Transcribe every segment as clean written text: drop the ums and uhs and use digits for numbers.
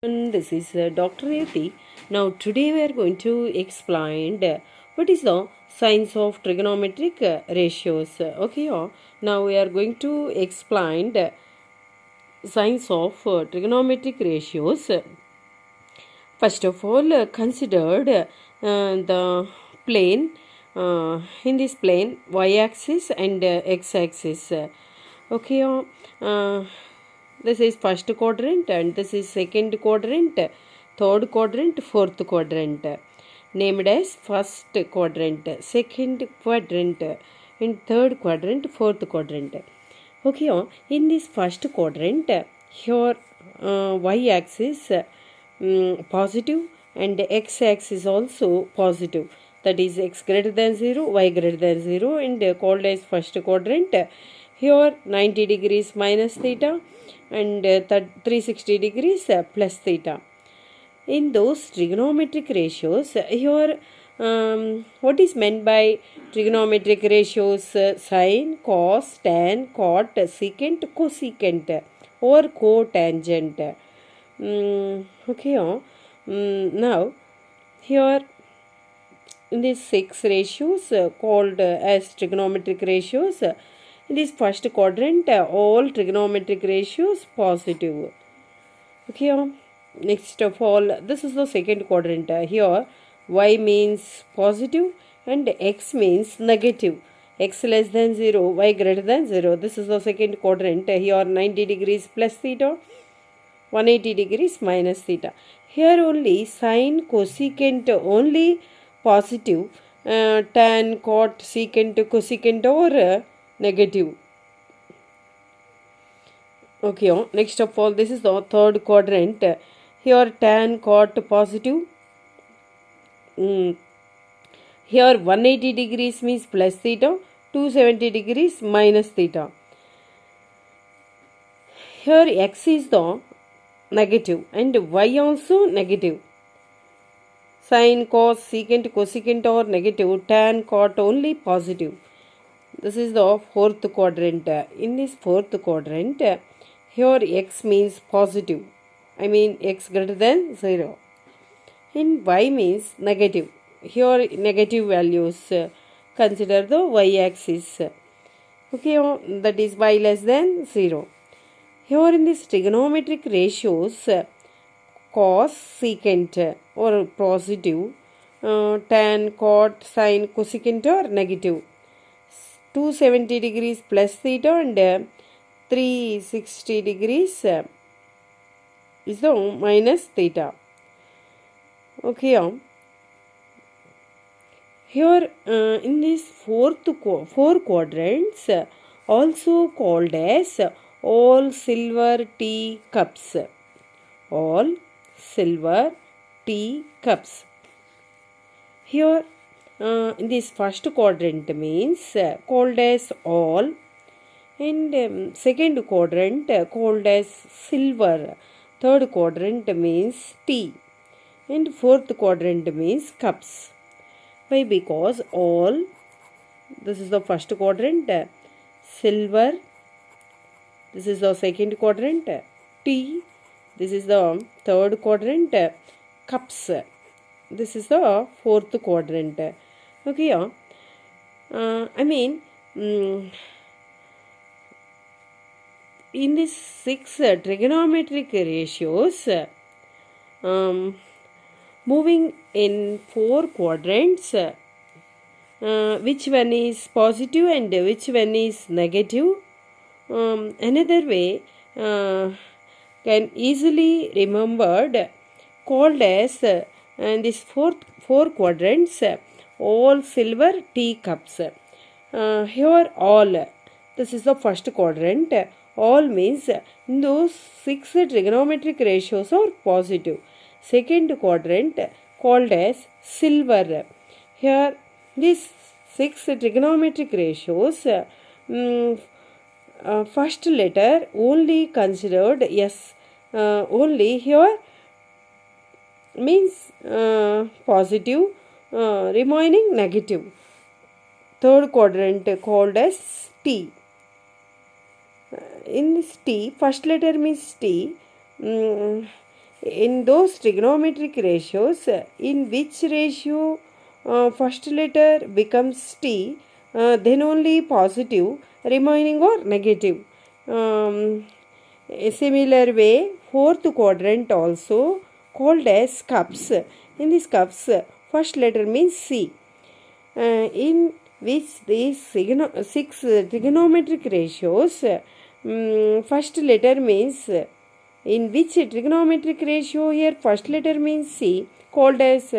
And this is Dr. Yati. Now today we are going to explain what is the science of trigonometric ratios. Now we are going to explain the science of trigonometric ratios. First of all, considered the plane. In this plane, y-axis and x-axis. Okay, uh, this is first quadrant and this is second quadrant, third quadrant, fourth quadrant. Named as first quadrant, second quadrant, and third quadrant, fourth quadrant. Okay, in this first quadrant, here y-axis positive and x-axis also positive. That is x greater than 0, y greater than 0, and called as first quadrant. Here 90 degrees minus theta and 360 degrees plus theta. In those trigonometric ratios, here what is meant by trigonometric ratios? Sine, cos, tan, cot, secant, cosecant or cotangent. Now here in these six ratios called as trigonometric ratios, in this first quadrant all trigonometric ratios positive. Next of all, this is the second quadrant. Here y means positive and x means negative. X less than 0, y greater than 0. This is the second quadrant. Here 90 degrees plus theta, 180 degrees minus theta. Here only sine, cosecant only positive, tan, cot, secant, cosecant or negative. Next of all, this is the third quadrant. Here tan, cot positive. Here 180 degrees means plus theta, 270 degrees minus theta. Here x is the negative and y also negative. Sine, cos, secant, cosecant are negative, tan, cot only positive. This is the fourth quadrant. In this fourth quadrant, here x means positive. I mean x greater than 0. And y means negative. Here negative values. Consider the y-axis. That is y less than 0. Here in this trigonometric ratios, cos, secant or positive, tan, cot, sine, cosecant are negative. 270 degrees plus theta and 360 degrees is the minus theta. Here in these four quadrants, also called as all silver tea cups. All silver tea cups. Here in this first quadrant means called as all, and second quadrant called as silver, third quadrant means tea, and fourth quadrant means cups. Why? Because all, this is the first quadrant, silver, this is the second quadrant, tea, this is the third quadrant, cups, this is the fourth quadrant. In these six trigonometric ratios, moving in four quadrants, which one is positive and which one is negative? Another way can easily remembered, called as this four quadrants, all silver tea cups. Here all, this is the first quadrant. All means those six trigonometric ratios are positive. Second quadrant called as silver. Here these six trigonometric ratios, first letter only considered yes, only here means positive, remaining negative. Third quadrant called as T. In this T, first letter means T. In those trigonometric ratios, in which ratio first letter becomes t, then only positive, remaining or negative. A similar way, fourth quadrant also called as cups. In these cups, first letter means C. In which these six trigonometric ratios, first letter means, in which trigonometric ratio here first letter means C, called as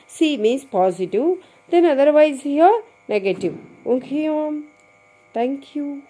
C means positive, then otherwise here negative. Okay, thank you.